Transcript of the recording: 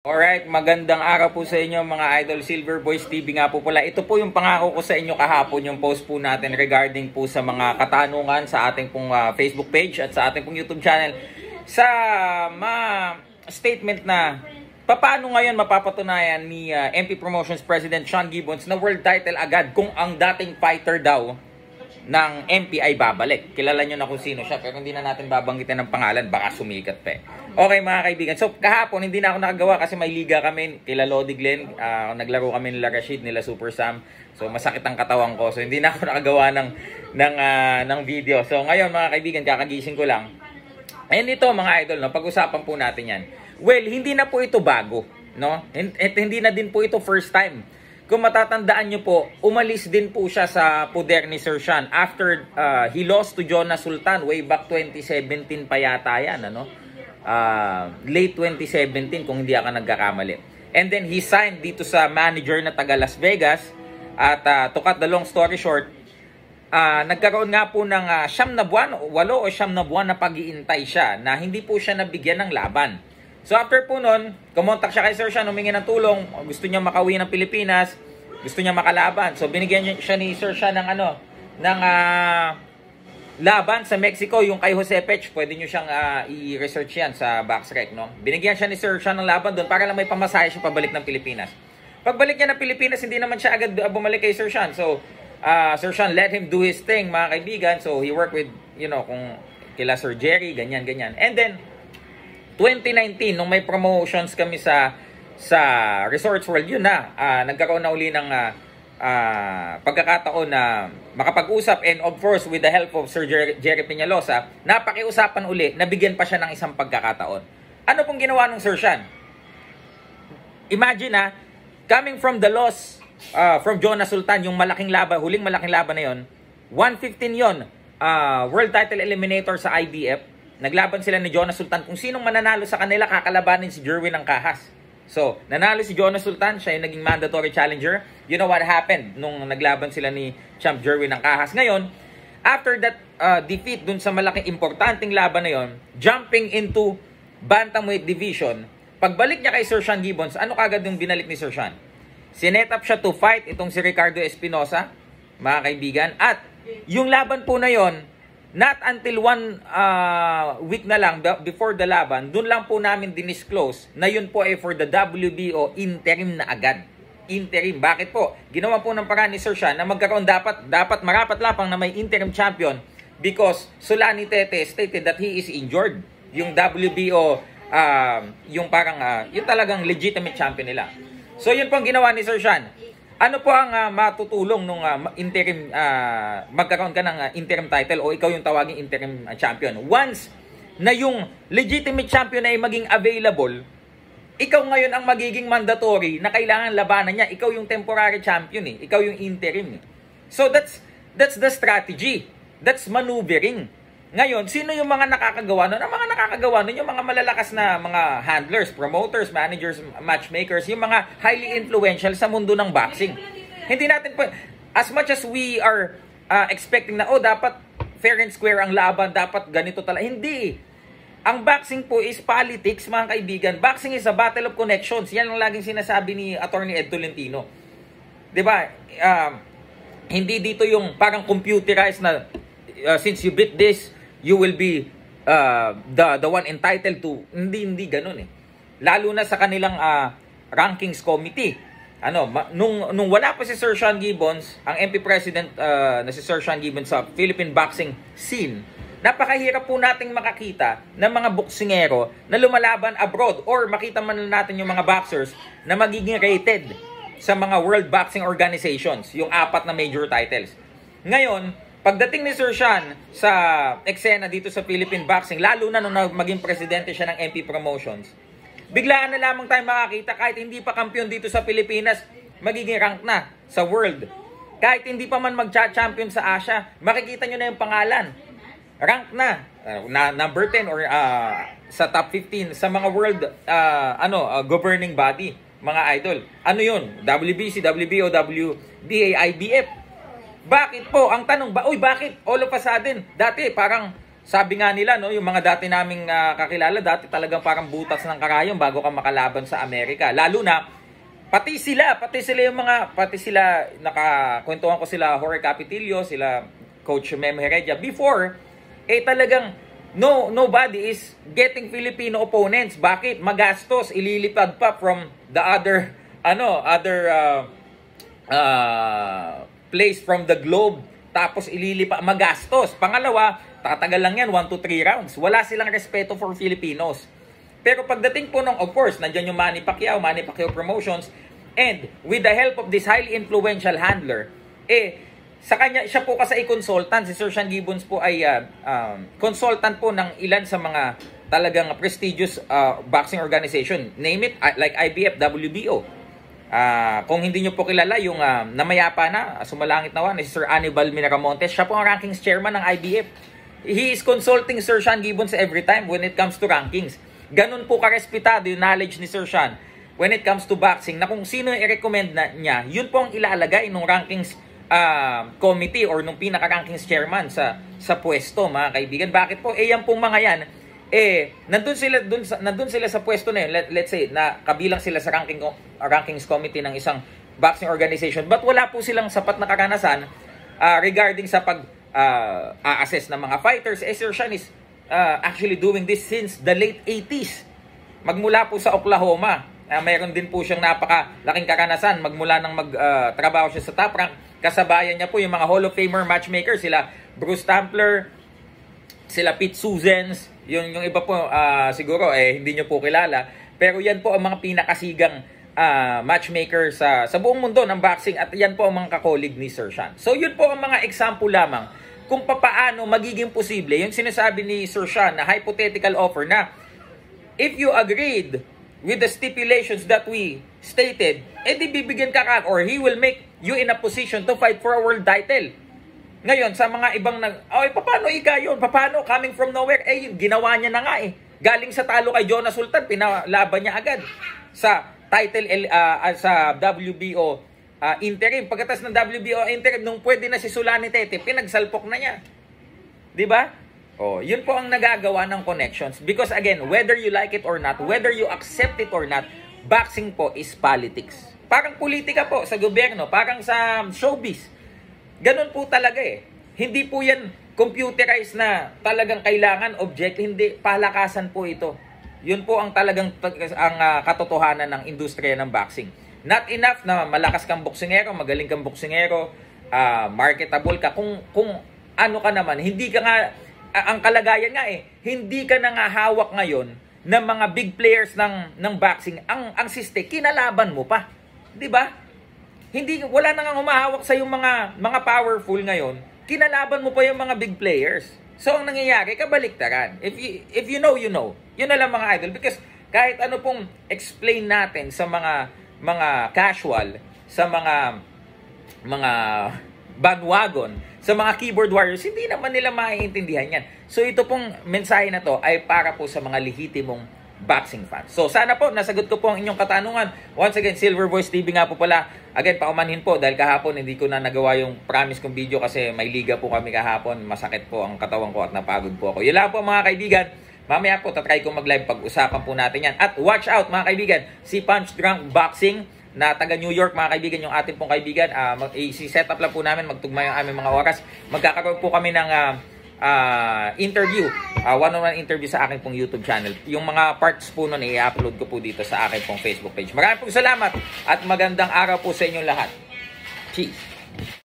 Alright, magandang araw po sa inyo mga Idol. Silver Boys TV nga po pala. Ito po yung pangako ko sa inyo kahapon, yung post po natin regarding po sa mga katanungan sa ating pong Facebook page at sa ating pong YouTube channel. Sa statement na paano ngayon mapapatunayan ni MP Promotions President Sean Gibbons na world title agad kung ang dating fighter daw ng MP ay babalik. Kilala nyo na kung sino siya, pero hindi na natin babanggitin ng pangalan, baka sumikat pa eh. Okay mga kaibigan, so kahapon hindi na ako nakagawa kasi may liga kami kila Lodi Glenn, naglaro kami nila Rashid, nila Super Sam, so masakit ang katawan ko, so hindi na ako nakagawa ng video. So ngayon mga kaibigan, kakagising ko lang. And ito mga idol, no, pag-usapan po natin yan. Well, hindi na po ito bago, no? At hindi na din po ito first time. Kung matatandaan nyo po, umalis din po siya sa poder ni Sir Sean after he lost to Jonas Sultan way back 2017 pa yata yan, ano? Late 2017 kung hindi ako nagkakamali. And then he signed dito sa manager na taga Las Vegas at to cut the long story short, nagkaroon nga po ng 8 na buwan na pag-iintay siya na hindi po siya nabigyan ng laban. So after po nun, kumontak siya kay Sir Sean, humingi ng tulong, gusto niya makauwi ng Pilipinas, gusto niya makalaban. So binigyan siya ni Sir Sean ng laban sa Mexico, yung kay Jose Pech, pwede niyo siyang i-research yan sa Boxrec, no? Binigyan siya ni Sir Sean ng laban doon para lang may pamasahe siya pabalik ng Pilipinas. Pagbalik niya ng Pilipinas, hindi naman siya agad bumalik kay Sir Sean. So Sir Sean let him do his thing, mga kaibigan. So he worked with, kung kila Sir Jerry, ganyan. And then 2019, nung may promotions kami sa Resorts World, yun na, nagkaroon na uli ng pagkakataon na makapag-usap, and of course, with the help of Sir Jerry Peñalosa, napakiusapan uli, nabigyan pa siya ng isang pagkakataon. Ano pong ginawa ng Sir Sean? Imagine coming from the loss from Jonas Sultan, yung malaking laban, huling malaking laban na yun, 115 yun, world title eliminator sa IBF. Naglaban sila ni Jonas Sultan. Kung sinong mananalo sa kanila, kakalabanin si Jerwin ng Kahas. So, nanalo si Jonas Sultan, siya yung naging mandatory challenger. You know what happened nung naglaban sila ni Champ Jerwin ng Kahas. Ngayon, after that defeat dun sa malaking importanteng laban na yon, jumping into bantamweight division, pagbalik niya kay Sir Sean Gibbons, ano kagad yung binalik ni Sir Sean? Sinet up siya to fight itong si Ricardo Espinosa, mga kaibigan. At yung laban po na yon, not until 1 week na lang before the laban, dun lang po namin dinisclose na yun po ay for the WBO interim na agad. Interim. Bakit po? Ginawa po ng paraan ni Sir Sean na magkaroon dapat marapat lapang na may interim champion because Solani Tete stated that he is injured. Yung WBO, yung parang, yung talagang legitimate champion nila. So yun po ang ginawa ni Sir Sean. Ano po ang matutulong nung interim, magkaroon ka ng interim title o ikaw yung tawaging interim champion? Once na yung legitimate champion ay maging available, ikaw ngayon ang magiging mandatory na kailangan labanan niya. Ikaw yung temporary champion eh. Ikaw yung interim eh. So that's the strategy. That's maneuvering. Ngayon, sino yung mga nakakagawa nun? Ang mga nakakagawa nun, yung mga malalakas na mga handlers, promoters, managers, matchmakers, yung mga highly influential sa mundo ng boxing. Hindi natin po, as much as we are expecting na, dapat fair and square ang laban, dapat ganito talaga. Hindi. Ang boxing po is politics, mga kaibigan. Boxing is a battle of connections. Yan ang laging sinasabi ni Attorney Ed Tolentino. Diba? Hindi dito yung parang computerized na since you beat this, you will be the one entitled to. Hindi ganun eh. Lalo na sa kanilang rankings committee. Nung wala pa si Sir Sean Gibbons, ang MP President na si Sir Sean Gibbons sa Philippine boxing scene, napakahirap po nating makakita ng mga boksingero na lumalaban abroad or makita man natin yung mga boxers na magiging rated sa mga World Boxing Organizations, yung 4 na major titles. Ngayon, pagdating ni Sir Sean sa eksena dito sa Philippine boxing, lalo na nung maging presidente siya ng MP Promotions, biglaan na lamang tayo makakita kahit hindi pa kampiyon dito sa Pilipinas, magiging rank na sa world. Kahit hindi pa man mag-champion sa Asia, makikita nyo na yung pangalan. Rank na, number 10 or sa top 15 sa mga world governing body, mga idol. Ano yun? WBC, WBO, WBA, IBF. Bakit po? Ang tanong ba, bakit all of a sudden, dati parang sabi nga nila, no, yung mga dati naming kakilala, dati talagang parang butas ng karayom bago ka makalaban sa Amerika. Lalo na, pati sila nakakwentuhan ko sila, Jorge Capitillo, sila Coach Memo Heredia. Before, talagang, nobody is getting Filipino opponents. Bakit? Magastos, ililipad pa from the other place from the globe. Tapos ililipa, magastos. Pangalawa, tatagal lang yan, 1 to 3 rounds. Wala silang respeto for Filipinos. Pero pagdating po of course, nandyan yung Manny Pacquiao Promotions, and with the help of this highly influential handler, sa kanya, siya po kasi ay consultant. Si Sir Sean Gibbons po ay consultant po ng ilan sa mga talagang prestigious boxing organization. Name it, like IBF, WBO. Kung hindi nyo po kilala, yung namayapa na, sumalangit na si Sir Anibal Miramontes, siya po ang rankings chairman ng IBF. He is consulting Sir Sean Gibbons every time when it comes to rankings. Ganun po karespetado yung knowledge ni Sir Sean when it comes to boxing, na kung sino yung i-recommend niya, yun po ang ilalagay nung rankings committee or nung pinaka-rankings chairman sa pwesto, mga kaibigan. Bakit po? Yan pong mga yan, nandun sila sa pwesto na yun. Let's say na kabilang sila sa rankings committee ng isang boxing organization, but wala po silang sapat na karanasan regarding sa pag-assess ng mga fighters. Sir Sean is actually doing this since the late 80s. Magmula po sa Oklahoma, mayroon din po siyang napakalaking karanasan magmula nang magtrabaho siya sa Top Rank. Kasabayan niya po yung mga Hall of Famer matchmakers, sila Bruce Tampler, sila Pete Suzens, yung iba po siguro hindi nyo po kilala, pero yan po ang mga pinakasigang matchmaker sa buong mundo ng boxing, at yan po ang mga kakolig ni Sir Sean. So yun po ang mga example lamang kung papaano magiging posible yung sinasabi ni Sir Sean na hypothetical offer na if you agreed with the stipulations that we stated, di bibigyan ka or he will make you in a position to fight for a world title. Ngayon, sa mga ibang paano yun? Paano? Coming from nowhere? Ginawa niya na nga Galing sa talo kay Jonas Sultan, pinalaban niya agad sa title sa WBO interim. Pagkatapos ng WBO interim, nung pwede na si Sulani Tete, pinagsalpok na niya. Di ba? Yun po ang nagagawa ng connections. Because again, whether you like it or not, whether you accept it or not, boxing po is politics. Parang politika po sa gobyerno, parang sa showbiz. Ganun po talaga Hindi po yan computerized na talagang kailangan object, hindi, palakasan po ito. Yun po ang talagang katotohanan ng industriya ng boxing. Not enough na malakas kang boksingero, magaling kang boksingero, marketable ka. Kung ano ka naman, hindi ka nga, ang kalagayan nga hindi ka na nga hawak ngayon ng mga big players ng boxing. Ang siste, kinalaban mo pa. 'Di ba? Wala na nga humahawak sa yung mga powerful ngayon. Kinalaban mo pa yung mga big players. So ang nangyayari, kabaliktaran. If you know, you know. Yun na lang mga idol, because kahit ano pong explain natin sa mga casual, sa mga bandwagon, sa mga keyboard warriors, hindi naman nila maiintindihan yan. So ito pong mensahe na to ay para po sa mga lehitimong boxing fans. So sana po nasagot ko po ang inyong katanungan. Once again, Silver Voice TV nga po pala. Again, paumanhin po dahil kahapon hindi ko na nagawa yung promise kong video kasi may liga po kami kahapon. Masakit po ang katawan ko at napagod po ako. Yun lang po mga kaibigan. Mamaya po tatry ko mag-live, pag-usapan po natin yan. At watch out mga kaibigan, si Punch Drunk Boxing na taga New York mga kaibigan, yung ating pong kaibigan, si-set up lang po namin, magtugma yung aming mga oras. Magkakaroon po kami ng interview, one-on-one interview sa akin pong YouTube channel. Yung mga parts po nun, i-upload ko po dito sa akin pong Facebook page. Maraming pong salamat at magandang araw po sa inyong lahat. Cheers!